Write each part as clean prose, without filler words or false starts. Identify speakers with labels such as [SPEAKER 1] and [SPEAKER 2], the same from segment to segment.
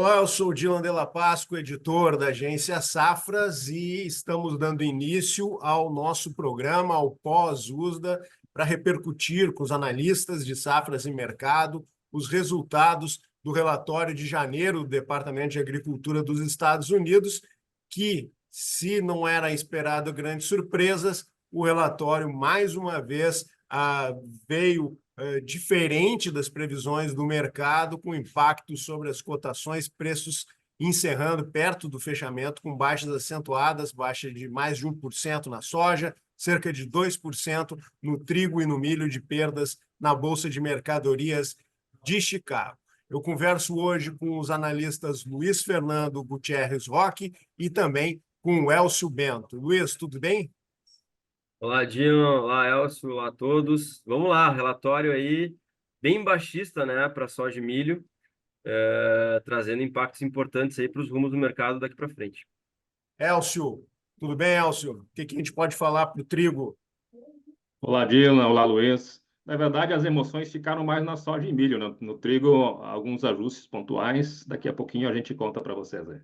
[SPEAKER 1] Olá, eu sou o Dylan Della Pasqua, editor da agência Safras, e estamos dando início ao nosso programa, ao pós-USDA, para repercutir com os analistas de safras e mercado os resultados do relatório de janeiro do Departamento de Agricultura dos Estados Unidos, que, se não era esperado grandes surpresas, o relatório, mais uma vez, veio diferente das previsões do mercado, com impacto sobre as cotações, preços encerrando perto do fechamento, com baixas acentuadas, baixa de mais de 1% na soja, cerca de 2% no trigo e no milho, de perdas na Bolsa de Mercadorias de Chicago. Eu converso hoje com os analistas Luiz Fernando Gutierrez Roque e também com o Elcio Bento. Luiz, tudo bem?
[SPEAKER 2] Olá, Dinho. Olá, Elcio. Olá a todos. Vamos lá, relatório aí bem baixista, né, para soja e milho, trazendo impactos importantes aí para os rumos do mercado daqui para frente.
[SPEAKER 1] Elcio, tudo bem, Elcio? O que a gente pode falar para o trigo?
[SPEAKER 3] Olá, Dylan. Olá, Luiz. Na verdade, as emoções ficaram mais na soja e milho. No trigo, alguns ajustes pontuais. Daqui a pouquinho a gente conta para vocês aí.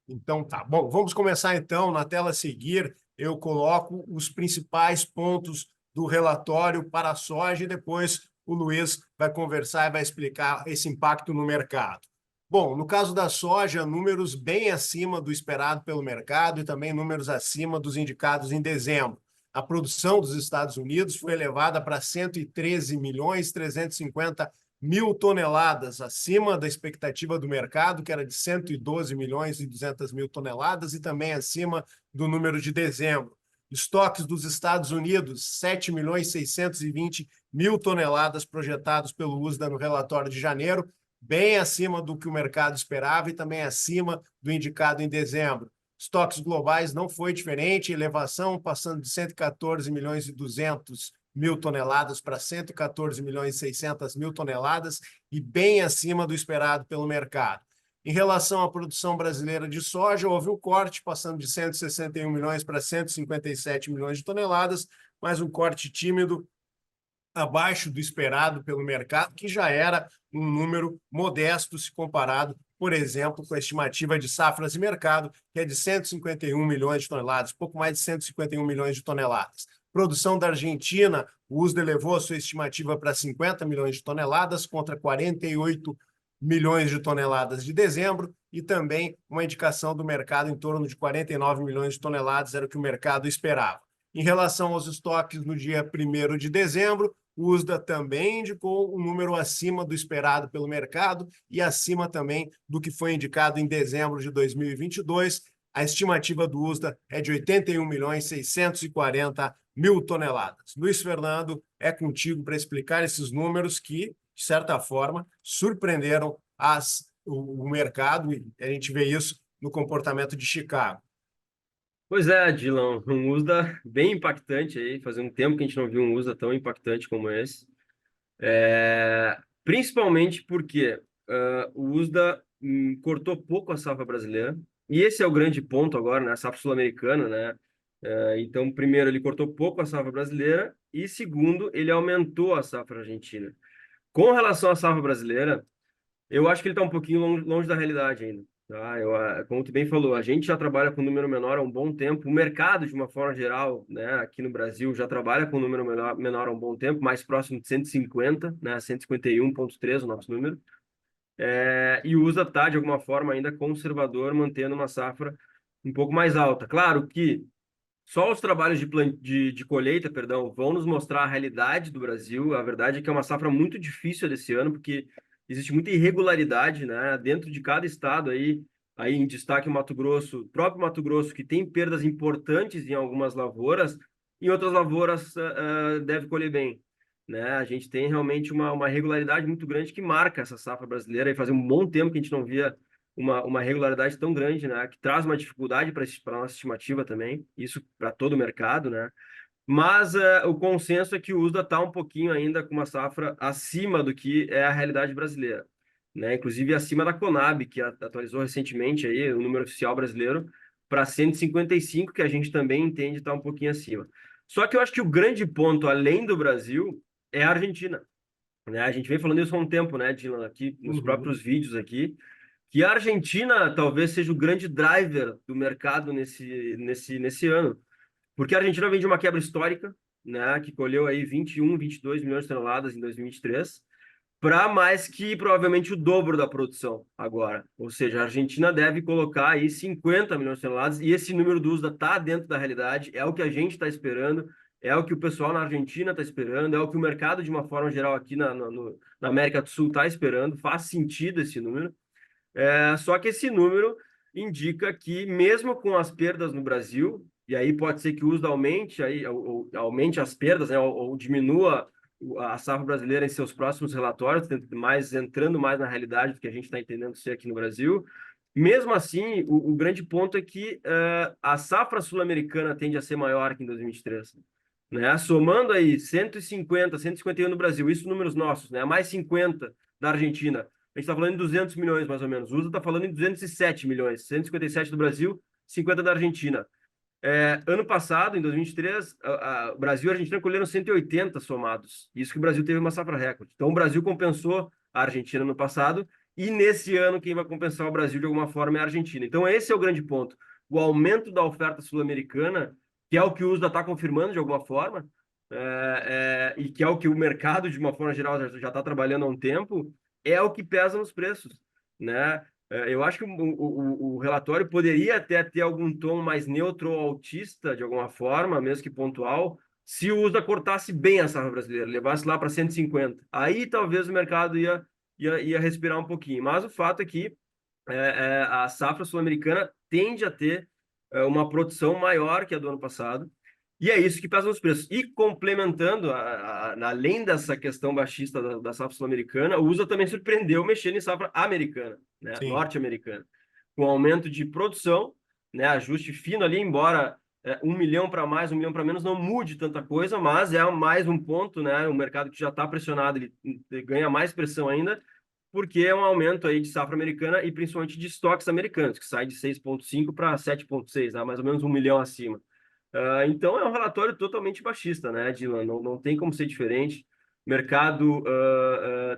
[SPEAKER 1] Então tá. Bom, vamos começar então. Na tela a seguir, eu coloco os principais pontos do relatório para a soja e depois o Luiz vai conversar e vai explicar esse impacto no mercado. Bom, no caso da soja, números bem acima do esperado pelo mercado e também números acima dos indicados em dezembro. A produção dos Estados Unidos foi elevada para 113.350.000 toneladas, acima da expectativa do mercado, que era de 112.200.000 toneladas, e também acima do número de dezembro. Estoques dos Estados Unidos, 7.620.000 toneladas projetados pelo USDA no relatório de janeiro, bem acima do que o mercado esperava e também acima do indicado em dezembro. Estoques globais não foi diferente, elevação passando de 114.200.000 toneladas para 114.600.000 toneladas e bem acima do esperado pelo mercado. Em relação à produção brasileira de soja, houve um corte, passando de 161 milhões para 157 milhões de toneladas, mas um corte tímido, abaixo do esperado pelo mercado, que já era um número modesto se comparado, por exemplo, com a estimativa de safras e mercado, que é de 151 milhões de toneladas, pouco mais de 151 milhões de toneladas. Produção da Argentina, o USDA elevou a sua estimativa para 50 milhões de toneladas, contra 48 milhões de toneladas de dezembro, e também uma indicação do mercado em torno de 49 milhões de toneladas, era o que o mercado esperava. Em relação aos estoques no dia 1º de dezembro, o USDA também indicou um número acima do esperado pelo mercado e acima também do que foi indicado em dezembro de 2022. A estimativa do USDA é de 81.640.000 toneladas. Luiz Fernando, é contigo para explicar esses números que, de certa forma, surpreenderam o mercado, e a gente vê isso no comportamento de Chicago.
[SPEAKER 2] Pois é, Dylan, um USDA bem impactante aí. Fazia um tempo que a gente não viu um USDA tão impactante como esse. Principalmente porque o USDA cortou pouco a safra brasileira. E esse é o grande ponto agora, né? A safra sul-americana, né? Então, primeiro, ele cortou pouco a safra brasileira e, segundo, ele aumentou a safra argentina. Com relação à safra brasileira, eu acho que ele está um pouquinho longe da realidade ainda. Tá? Como tu bem falou, a gente já trabalha com número menor há um bom tempo. O mercado, de uma forma geral, né, aqui no Brasil, já trabalha com número menor há um bom tempo, mais próximo de 150, né, 151,3 o nosso número. E o USA está, de alguma forma, ainda conservador, mantendo uma safra um pouco mais alta. Claro que só os trabalhos de colheita, perdão, vão nos mostrar a realidade do Brasil. A verdade é que é uma safra muito difícil desse ano, porque existe muita irregularidade, né? Dentro de cada estado aí em destaque o Mato Grosso, o próprio Mato Grosso, que tem perdas importantes em algumas lavouras, em outras lavouras deve colher bem, né? A gente tem realmente uma irregularidade muito grande que marca essa safra brasileira, e fazia um bom tempo que a gente não via uma regularidade tão grande, né? Que traz uma dificuldade para a nossa estimativa também, isso para todo o mercado, né? Mas o consenso é que o USDA está um pouquinho ainda com uma safra acima do que é a realidade brasileira, né? Inclusive acima da Conab, que atualizou recentemente aí o número oficial brasileiro para 155, que a gente também entende estar um pouquinho acima. Só que eu acho que o grande ponto, além do Brasil, é a Argentina, né? A gente vem falando isso há um tempo, né, Dylan, aqui nos próprios vídeos aqui. que a Argentina talvez seja o grande driver do mercado nesse ano, porque a Argentina vem de uma quebra histórica, né, que colheu aí 21, 22 milhões de toneladas em 2023, para mais que provavelmente o dobro da produção agora. Ou seja, a Argentina deve colocar aí 50 milhões de toneladas, e esse número do USDA está dentro da realidade, é o que a gente está esperando, é o que o pessoal na Argentina está esperando, é o que o mercado, de uma forma geral, aqui na América do Sul está esperando, faz sentido esse número. Só que esse número indica que, mesmo com as perdas no Brasil, e aí pode ser que o USDA aumente, ou aumente as perdas, né, ou diminua a safra brasileira em seus próximos relatórios, entrando mais na realidade do que a gente está entendendo ser aqui no Brasil. Mesmo assim, o grande ponto é que a safra sul-americana tende a ser maior que em 2023. Né? Somando aí 150, 151 no Brasil, isso números nossos, né? Mais 50 da Argentina. A gente está falando em 200 milhões, mais ou menos. O USA está falando em 207 milhões. 157 do Brasil, 50 da Argentina. Ano passado, em 2023, o Brasil e a Argentina colheram 180 somados. Isso que o Brasil teve uma safra recorde. Então, o Brasil compensou a Argentina no passado, e nesse ano quem vai compensar o Brasil de alguma forma é a Argentina. Então, esse é o grande ponto. O aumento da oferta sul-americana, que é o que o USDA está confirmando de alguma forma, e que é o que o mercado, de uma forma geral, já está trabalhando há um tempo, é o que pesa nos preços, né? Eu acho que o relatório poderia até ter algum tom mais neutro ou autista, de alguma forma, mesmo que pontual, se o USDA cortasse bem a safra brasileira, levasse lá para 150. Aí talvez o mercado ia respirar um pouquinho. Mas o fato é que a safra sul-americana tende a ter uma produção maior que a do ano passado, e é isso que pesa nos preços. E complementando, além dessa questão baixista da safra sul-americana, o USA também surpreendeu mexendo em safra americana, né, norte-americana, com aumento de produção, né, ajuste fino ali, embora 1 milhão para mais, 1 milhão para menos não mude tanta coisa, mas é mais um ponto, né, o mercado que já está pressionado, ele ganha mais pressão ainda, porque é um aumento aí de safra americana e principalmente de estoques americanos, que sai de 6,5 para 7,6, né, mais ou menos 1 milhão acima. Então, é um relatório totalmente baixista, né, Dylan? Não tem como ser diferente. O mercado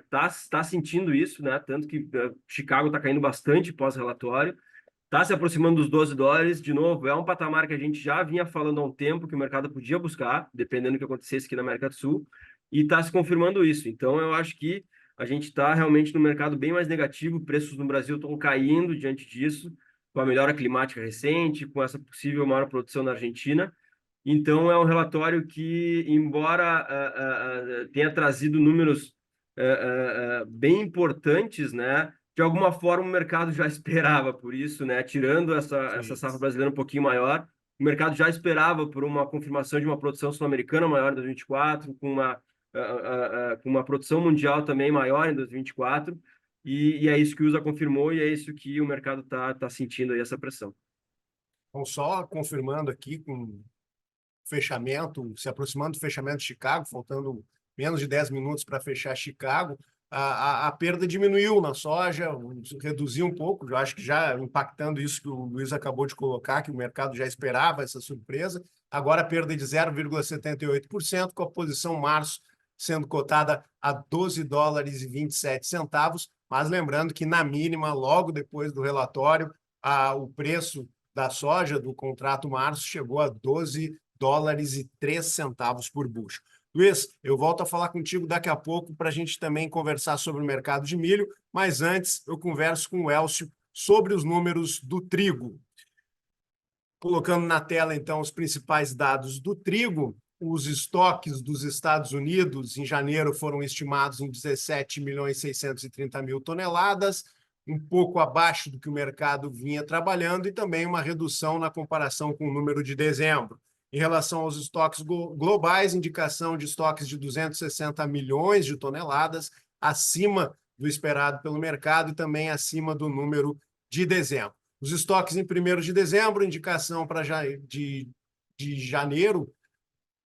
[SPEAKER 2] tá sentindo isso, né? Tanto que Chicago está caindo bastante pós-relatório, está se aproximando dos $12. De novo, é um patamar que a gente já vinha falando há um tempo que o mercado podia buscar, dependendo do que acontecesse aqui na América do Sul, e está se confirmando isso. Então, eu acho que a gente está realmente no mercado bem mais negativo, preços no Brasil estão caindo diante disso, com a melhora climática recente, com essa possível maior produção na Argentina. Então, é um relatório que, embora tenha trazido números bem importantes, né, de alguma forma o mercado já esperava por isso, né, tirando essa safra brasileira um pouquinho maior, o mercado já esperava por uma confirmação de uma produção sul-americana maior em 2024, com uma produção mundial também maior em 2024, e é isso que o USA confirmou, e é isso que o mercado tá sentindo aí, essa pressão.
[SPEAKER 1] Então, só confirmando aqui, com fechamento, se aproximando do fechamento de Chicago, faltando menos de 10 minutos para fechar Chicago, a perda diminuiu na soja, reduziu um pouco, eu acho que já impactando isso que o Luiz acabou de colocar, que o mercado já esperava essa surpresa. Agora a perda de 0,78%, com a posição março sendo cotada a $12,27, mas lembrando que, na mínima, logo depois do relatório, o preço da soja do contrato março chegou a $12,03 por bushel. Luiz, eu volto a falar contigo daqui a pouco para a gente também conversar sobre o mercado de milho, mas antes eu converso com o Elcio sobre os números do trigo. Colocando na tela, então, os principais dados do trigo, os estoques dos Estados Unidos em janeiro foram estimados em 17.630.000 toneladas, um pouco abaixo do que o mercado vinha trabalhando, e também uma redução na comparação com o número de dezembro. Em relação aos estoques globais, indicação de estoques de 260 milhões de toneladas, acima do esperado pelo mercado e também acima do número de dezembro. Os estoques em 1º de dezembro, indicação para de janeiro,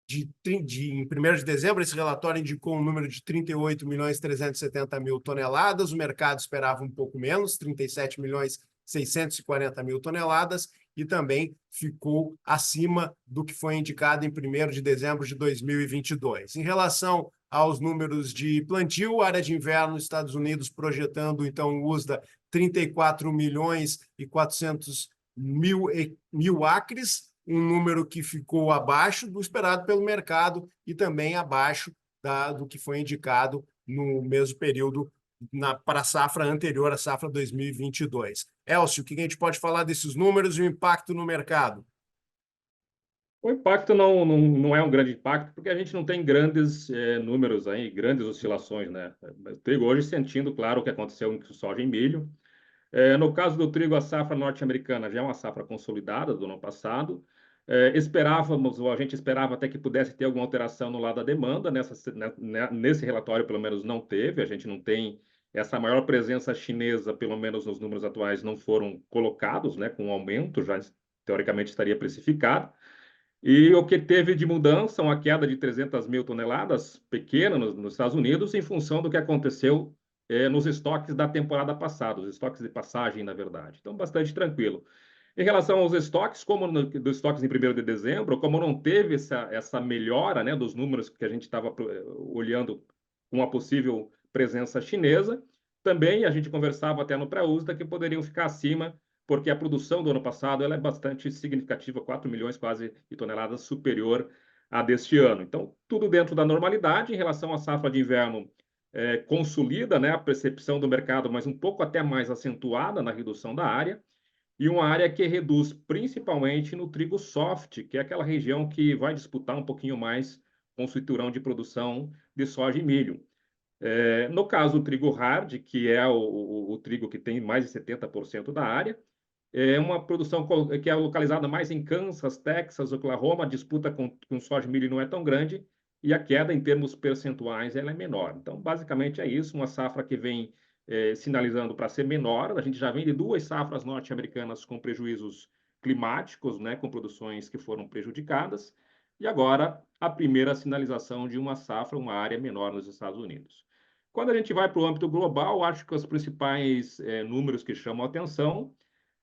[SPEAKER 1] em 1º de dezembro, esse relatório indicou um número de 38.370.000 toneladas, o mercado esperava um pouco menos, 37.640.000 toneladas, e também ficou acima do que foi indicado em 1º de dezembro de 2022. Em relação aos números de plantio, área de inverno nos Estados Unidos projetando, então, o USDA 34 milhões e 400 mil acres, um número que ficou abaixo do esperado pelo mercado e também abaixo do que foi indicado no mesmo período para a safra anterior, a safra 2022. Elcio, o que a gente pode falar desses números e o impacto no mercado?
[SPEAKER 3] O impacto não é um grande impacto, porque a gente não tem grandes números aí, grandes oscilações, né? O trigo hoje sentindo, claro, o que aconteceu em soja e milho. No caso do trigo, a safra norte-americana já é uma safra consolidada do ano passado. Esperávamos, ou a gente esperava até que pudesse ter alguma alteração no lado da demanda. Nesse relatório, pelo menos, não teve. A gente não tem essa maior presença chinesa, pelo menos nos números atuais, não foram colocados, né, com aumento, já teoricamente estaria precificado. E o que teve de mudança, uma queda de 300 mil toneladas, pequena nos Estados Unidos, em função do que aconteceu nos estoques da temporada passada, os estoques de passagem, na verdade. Então, bastante tranquilo. Em relação aos estoques, dos estoques em 1º de dezembro, como não teve essa melhora, né, dos números que a gente estava olhando com a possível presença chinesa, também a gente conversava até no pré-USDA que poderiam ficar acima, porque a produção do ano passado ela é bastante significativa, 4 milhões quase de toneladas superior à deste ano. Então, tudo dentro da normalidade. Em relação à safra de inverno, consolida, né, a percepção do mercado, mas um pouco até mais acentuada na redução da área, e uma área que reduz principalmente no trigo soft, que é aquela região que vai disputar um pouquinho mais com o cinturão de produção de soja e milho. No caso, o trigo hard, que é o trigo que tem mais de 70% da área, é uma produção que é localizada mais em Kansas, Texas, Oklahoma, a disputa com soja e milho não é tão grande, e a queda em termos percentuais ela é menor. Então, basicamente é isso, uma safra que vem sinalizando para ser menor. A gente já vem de 2 safras norte-americanas com prejuízos climáticos, né, com produções que foram prejudicadas, e agora a primeira sinalização de uma safra, uma área menor nos Estados Unidos. Quando a gente vai para o âmbito global, acho que os principais números que chamam a atenção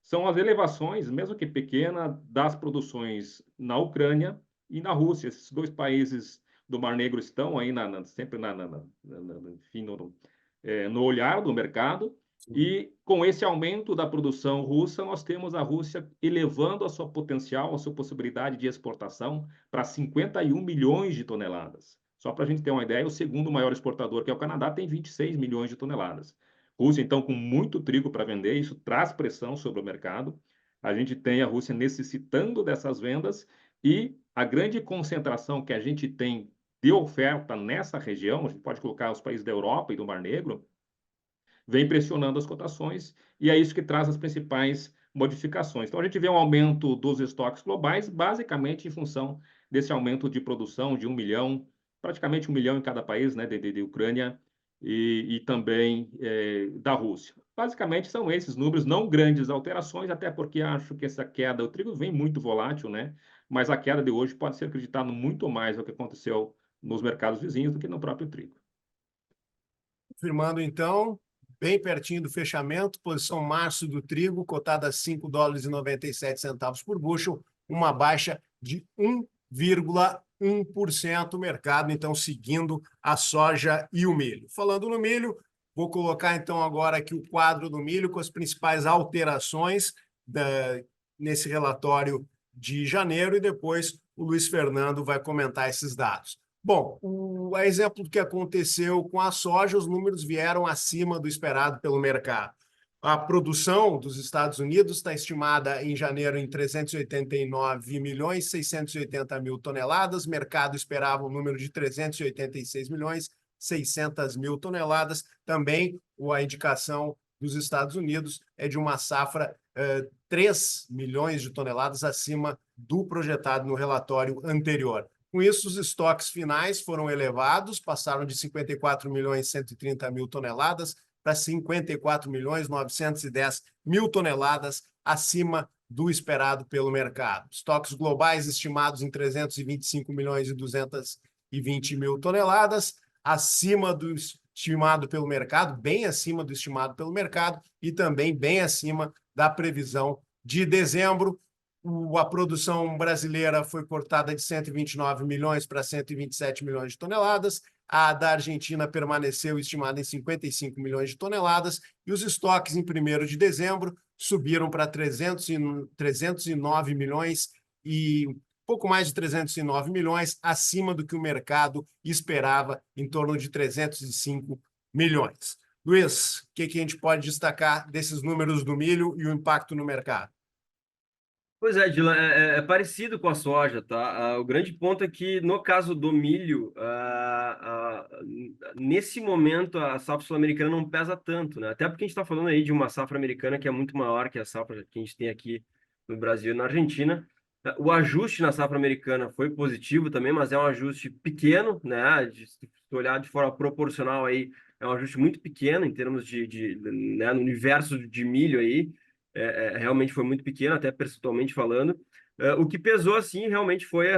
[SPEAKER 3] são as elevações, mesmo que pequena, das produções na Ucrânia e na Rússia. Esses 2 países do Mar Negro estão aí sempre enfim, no olhar do mercado. E com esse aumento da produção russa, nós temos a Rússia elevando a sua potencial, a sua possibilidade de exportação para 51 milhões de toneladas. Só para a gente ter uma ideia, o segundo maior exportador, que é o Canadá, tem 26 milhões de toneladas. Rússia, então, com muito trigo para vender, isso traz pressão sobre o mercado. A gente tem a Rússia necessitando dessas vendas e a grande concentração que a gente tem de oferta nessa região, a gente pode colocar os países da Europa e do Mar Negro, vem pressionando as cotações e é isso que traz as principais modificações. Então, a gente vê um aumento dos estoques globais, basicamente em função desse aumento de produção de 1 milhão, praticamente 1 milhão em cada país, né, de Ucrânia e também da Rússia. Basicamente, são esses números, não grandes alterações, até porque acho que essa queda, o trigo vem muito volátil, né? Mas a queda de hoje pode ser acreditada muito mais no que aconteceu nos mercados vizinhos do que no próprio trigo.
[SPEAKER 1] Confirmando, então, bem pertinho do fechamento, posição março do trigo, cotada a $5,97 por bushel, uma baixa de 1,1%, mercado, então, seguindo a soja e o milho. Falando no milho, vou colocar, então, agora aqui o quadro do milho com as principais alterações nesse relatório de janeiro e depois o Luiz Fernando vai comentar esses dados. Bom, a exemplo do que aconteceu com a soja, os números vieram acima do esperado pelo mercado. A produção dos Estados Unidos está estimada em janeiro em 389 milhões 680 mil toneladas. O mercado esperava um número de 386 milhões 600 mil toneladas. Também a indicação dos Estados Unidos é de uma safra 3 milhões de toneladas acima do projetado no relatório anterior. Com isso, os estoques finais foram elevados, passaram de 54 milhões 130 mil toneladas para 54 milhões 910 mil toneladas acima do esperado pelo mercado. Estoques globais estimados em 325 milhões e 220 mil toneladas, acima do estimado pelo mercado, bem acima do estimado pelo mercado e também bem acima da previsão de dezembro. A produção brasileira foi cortada de 129 milhões para 127 milhões de toneladas, A da Argentina permaneceu estimada em 55 milhões de toneladas e os estoques em 1º de dezembro subiram para 309 milhões e pouco mais de 309 milhões, acima do que o mercado esperava, em torno de 305 milhões. Luiz, o que a gente pode destacar desses números do milho e o impacto no mercado?
[SPEAKER 2] Pois é, Dylan, é parecido com a soja, tá? O grande ponto é que, no caso do milho, nesse momento, a safra sul-americana não pesa tanto, né? Até porque a gente está falando aí de uma safra americana que é muito maior que a safra que a gente tem aqui no Brasil e na Argentina. O ajuste na safra americana foi positivo também, mas é um ajuste pequeno, né? Se olhar de forma proporcional aí, é um ajuste muito pequeno em termos né, no universo de milho aí. Realmente foi muito pequeno, até percentualmente falando. O que pesou, assim, realmente foi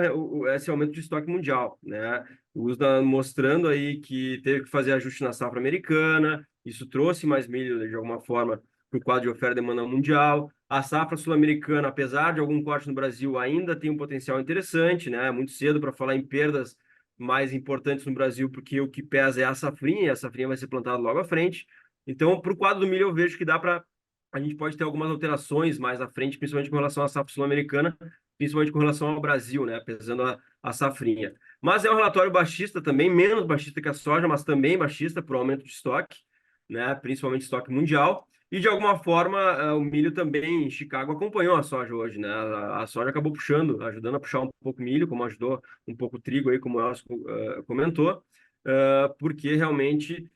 [SPEAKER 2] esse aumento de estoque mundial, né? O USDA mostrando aí que teve que fazer ajuste na safra americana, isso trouxe mais milho, de alguma forma, para o quadro de oferta e demanda mundial. A safra sul-americana, apesar de algum corte no Brasil, ainda tem um potencial interessante, né? É muito cedo para falar em perdas mais importantes no Brasil, porque o que pesa é a safrinha, e a safrinha vai ser plantada logo à frente. Então, para o quadro do milho, eu vejo que dá para a gente pode ter algumas alterações mais à frente, principalmente com relação à safra sul-americana, principalmente com relação ao Brasil, né, pesando a safrinha. Mas é um relatório baixista também, menos baixista que a soja, mas também baixista por aumento de estoque, né, principalmente estoque mundial. E, de alguma forma, o milho também em Chicago acompanhou a soja hoje, né? A soja acabou puxando, ajudando a puxar um pouco o milho, como ajudou um pouco o trigo aí, como o Elcio comentou, porque realmente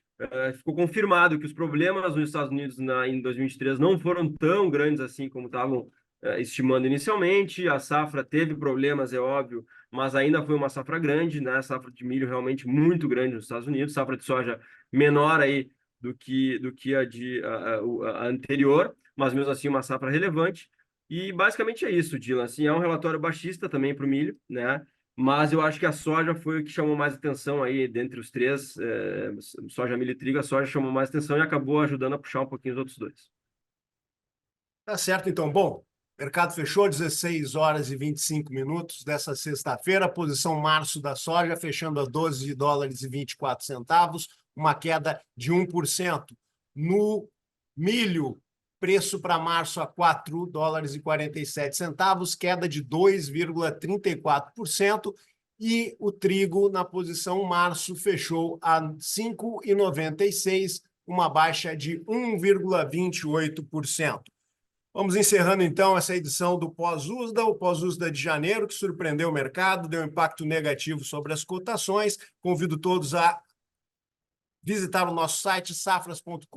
[SPEAKER 2] ficou confirmado que os problemas nos Estados Unidos em 2023 não foram tão grandes assim como estavam estimando inicialmente. A safra teve problemas, é óbvio, mas ainda foi uma safra grande, né? Safra de milho realmente muito grande nos Estados Unidos, safra de soja menor aí do que a anterior, mas mesmo assim uma safra relevante. E basicamente é isso, Dylan. Assim, é um relatório baixista também para o milho, né? Mas eu acho que a soja foi o que chamou mais atenção aí, dentre os três, soja, milho e trigo, a soja chamou mais atenção e acabou ajudando a puxar um pouquinho os outros dois.
[SPEAKER 1] Tá certo, então. Bom, mercado fechou 16 horas e 25 minutos dessa sexta-feira, posição março da soja fechando a 12 dólares e 24 centavos, uma queda de 1%. No milho, preço para março a 4 dólares e 47 centavos, queda de 2,34%, e o trigo na posição março fechou a 5,96, uma baixa de 1,28%. Vamos encerrando, então, essa edição do Pós-USDA, o Pós-USDA de janeiro, que surpreendeu o mercado, deu impacto negativo sobre as cotações. Convido todos a visitar o nosso site, safras.com.br,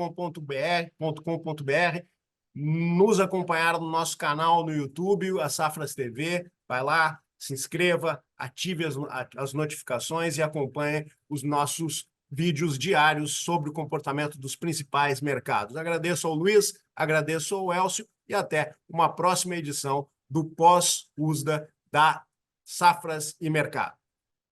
[SPEAKER 1] nos acompanhar no nosso canal no YouTube, a Safras TV. Vai lá, se inscreva, ative as notificações e acompanhe os nossos vídeos diários sobre o comportamento dos principais mercados. Agradeço ao Luiz, agradeço ao Elcio e até uma próxima edição do Pós-USDA da Safras e Mercado.